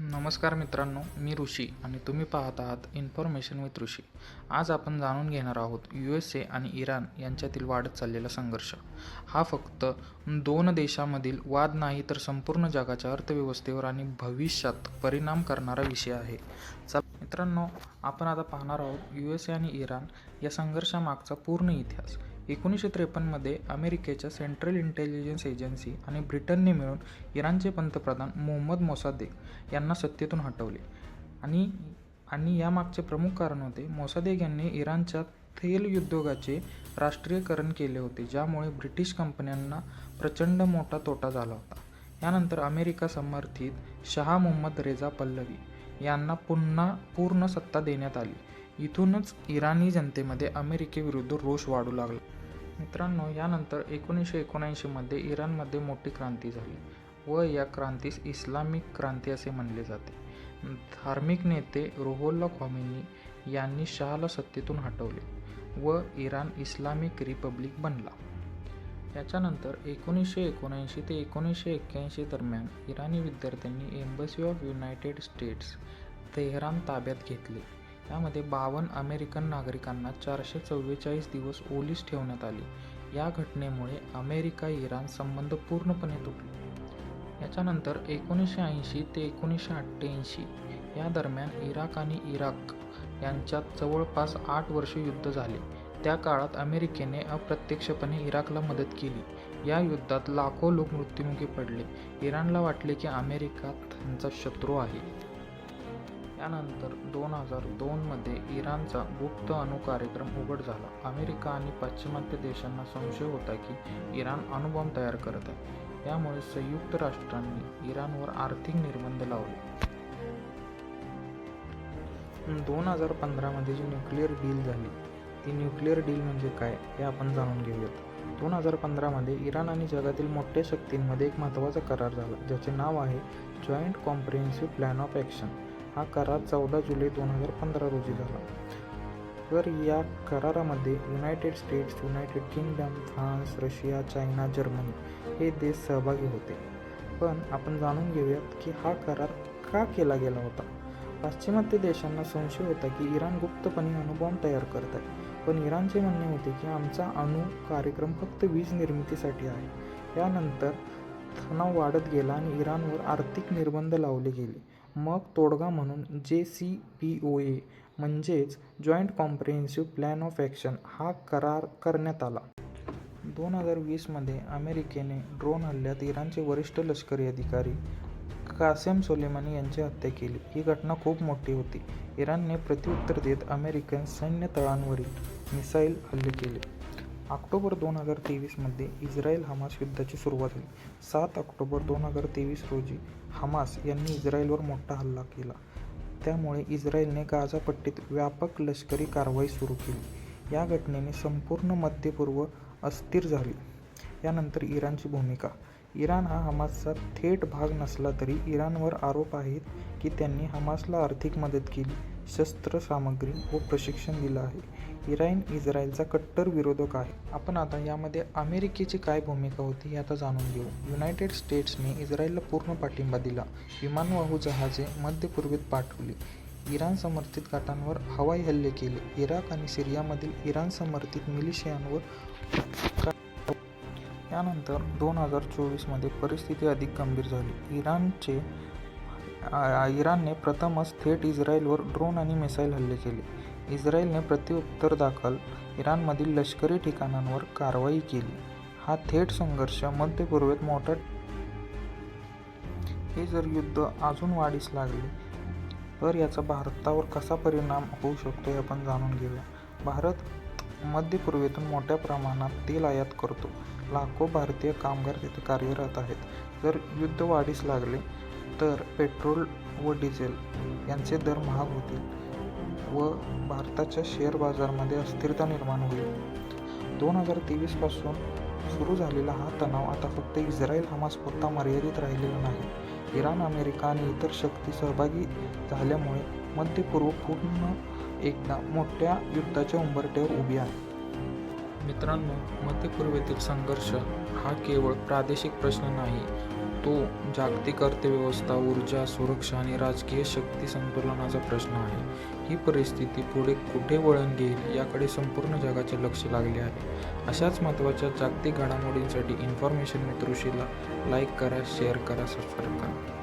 नमस्कार मित्रांनो, मी ऋषी आणि तुम्ही पाहत आहात इन्फॉर्मेशन विथ ऋषी. आज आपण जाणून घेणार आहोत USA आणि इराण यांच्यातील वाढत चाललेला संघर्ष. हा फक्त दोन देशांमधील वाद नाही, तर संपूर्ण जगाच्या अर्थव्यवस्थेवर आणि भविष्यात परिणाम करणारा विषय आहे. मित्रांनो, आपण आता पाहणार आहोत USA आणि इराण या संघर्षामागचा पूर्ण इतिहास. 1953मध्ये अमेरिकेच्या सेंट्रल इंटेलिजन्स एजन्सी आणि ब्रिटनने मिळून इराणचे पंतप्रधान मोहम्मद मोसादेक यांना सत्तेतून हटवले आणि यामागचे प्रमुख कारण होते, मोसादेक यांनी इराणच्या तेल उद्योगाचे राष्ट्रीयकरण केले होते, ज्यामुळे ब्रिटिश कंपन्यांना प्रचंड मोठा तोटा झाला होता. यानंतर अमेरिका समर्थित शाह मोहम्मद रेजा पल्लवी यांना पुन्हा पूर्ण सत्ता देण्यात आली. इथूनच इराणी जनतेमध्ये अमेरिकेविरुद्ध रोष वाढू लागला. मित्रांनो, यानंतर 1979मध्ये इराणमध्ये मोठी क्रांती झाली व या क्रांतीस इस्लामिक क्रांती असे म्हणले जाते. धार्मिक नेते रुहोल्ला खोमेनी यांनी शाहला सत्तेतून हटवले व इराण इस्लामिक रिपब्लिक बनला. याच्यानंतर 1979 ते 1981 दरम्यान इराणी विद्यार्थ्यांनी embassy of United states Tehran ताब्यात घेतले. यामध्ये 52 अमेरिकन नागरिकांना 444 दिवस ओलीस ठेवण्यात आले. या घटनेमुळे अमेरिका-इराण संबंध पूर्णपणे तुटले. याच्यानंतर 1980 ते 1988 या दरम्यान इराक आणि इराक यांच्यात जवळपास 8 वर्षे युद्ध झाले. त्या काळात अमेरिकेने अप्रत्यक्षपणे इराकला मदत केली. या युद्धात लाखो लोक मृत्युमुखी पडले. इराणला वाटले की अमेरिका त्यांचा शत्रू आहे. यानंतर 2002मध्ये इराणचा गुप्त अणु कार्यक्रम उघड झाला. अमेरिका आणि पाश्चिमात्य देशांना संशय होता की इराण अणुबॉम्ब तयार करत आहे. यामुळे संयुक्त राष्ट्रांनी इराणवर आर्थिक निर्बंध लावले. 2015मध्ये जी न्यूक्लिअर डील झाली, ती न्यूक्लिअर डील म्हणजे काय हे आपण जाणून घेऊयात. 2015मध्ये इराण आणि जगातील मोठ्या शक्तींमध्ये एक महत्त्वाचा करार झाला, ज्याचे नाव आहे joint comprehensive plan of action. हा करार 14 जुलै 2015 रोजी झाला. तर या करारामध्ये United states, United kingdom, France, Russia, China, Germany हे देश सहभागी होते. पण आपण जाणून घेऊयात की हा करार का केला गेला होता. पाश्चिमात्य देशांना संशय होता की इराण गुप्तपणे अणुबॉम्ब तयार करत आहे. पण इराणचे म्हणणे होते की आमचा अणु कार्यक्रम फक्त वीज निर्मितीसाठी आहे. यानंतर तणाव वाढत गेला आणि इराणवर आर्थिक निर्बंध लावले गेले. मग तोडगा म्हणून JCPOA म्हणजेच joint comprehensive plan of action हा करार करण्यात आला. 2020मध्ये अमेरिकेने ड्रोन हल्ल्यात इराणचे वरिष्ठ लष्करी अधिकारी कासेम सोलेमानी यांची हत्या केली. ही घटना खूप मोठी होती. इराणने प्रत्युत्तर देत अमेरिकन सैन्य तळांवरील मिसाईल हल्ले केले. ऑक्टोबर 2023मध्ये इस्रायल-हमास युद्धाची सुरुवात झाली. 7 ऑक्टोबर 2023 रोजी हमास यांनी इस्रायलवर मोठा हल्ला केला. त्यामुळे इस्रायलने गाझा पट्टीत व्यापक लष्करी कारवाई सुरू केली. या घटनेने संपूर्ण मध्यपूर्व अस्थिर झाली. यानंतर इराणची भूमिका. इराण हा हमासचा थेट भाग नसला तरी इराणवर आरोप आहेत की त्यांनी हमासला आर्थिक मदत केली, शस्त्रसामग्री व प्रशिक्षण दिलं आहे. इराण इस्रायलचा कट्टर विरोधक आहे. आपण आता यामध्ये अमेरिकेची काय भूमिका होती हे आता जाणून घेऊ. युनायटेड स्टेट्सने इस्रायलला पूर्ण पाठिंबा दिला. विमानवाहू जहाजे मध्य पूर्वेत पाठवली. इराण समर्थित गटांवर हवाई हल्ले केले. इराक आणि सिरियामधील इराण समर्थित मिलिशियांवर. यानंतर 2024मध्ये परिस्थिती अधिक गंभीर झाली. इराणने प्रथमच थेट इस्रायलवर ड्रोन आणि मिसाईल हल्ले केले. इस्रायलने प्रत्युत्तर दाखल इराणमधील लष्करी ठिकाणांवर कारवाई केली. हा थेट संघर्ष मध्य पूर्वेत मोठा. हे जर युद्ध अजून वाढीस लागले तर याचा भारतावर कसा परिणाम होऊ शकतो हे आपण जाणून घेऊया. भारत मध्य पूर्वेतून मोठ्या प्रमाणात तेल आयात करतो. लाखो भारतीय कामगार तिथे कार्यरत आहेत. जर युद्ध वाढीस लागले तर पेट्रोल व डिझेल यांचे दर महाग होतील व भारताच्या शेअर बाजारामध्ये अस्थिरता निर्माण होईल. 2023पासून सुरू झालेला हा तणाव आता फक्त इस्रायल-हमास पुरता मर्यादित राहिलेला नाही. इराण, अमेरिका आणि इतर शक्ती सहभागी झाल्यामुळे मध्य पूर्व पूर्ण एकदा मोठ्या युद्धाच्या उंबरठ्यावर उभी आहे. मित्रांनो, मध्य पूर्वेतील संघर्ष हा केवळ प्रादेशिक प्रश्न नाही, तो जागतिक अर्थव्यवस्था, ऊर्जा, सुरक्षा आणि राजकीय शक्ती संतुलनाचा प्रश्न आहे. ही परिस्थिती पुढे कुठे वळण घेईल याकडे संपूर्ण जगाचे लक्ष लागले आहे. अशाच महत्त्वाच्या जागतिक घडामोडींसाठी इन्फॉर्मेशन विथ ऋषीला लाईक करा, शेअर करा, सबस्क्राईब करा.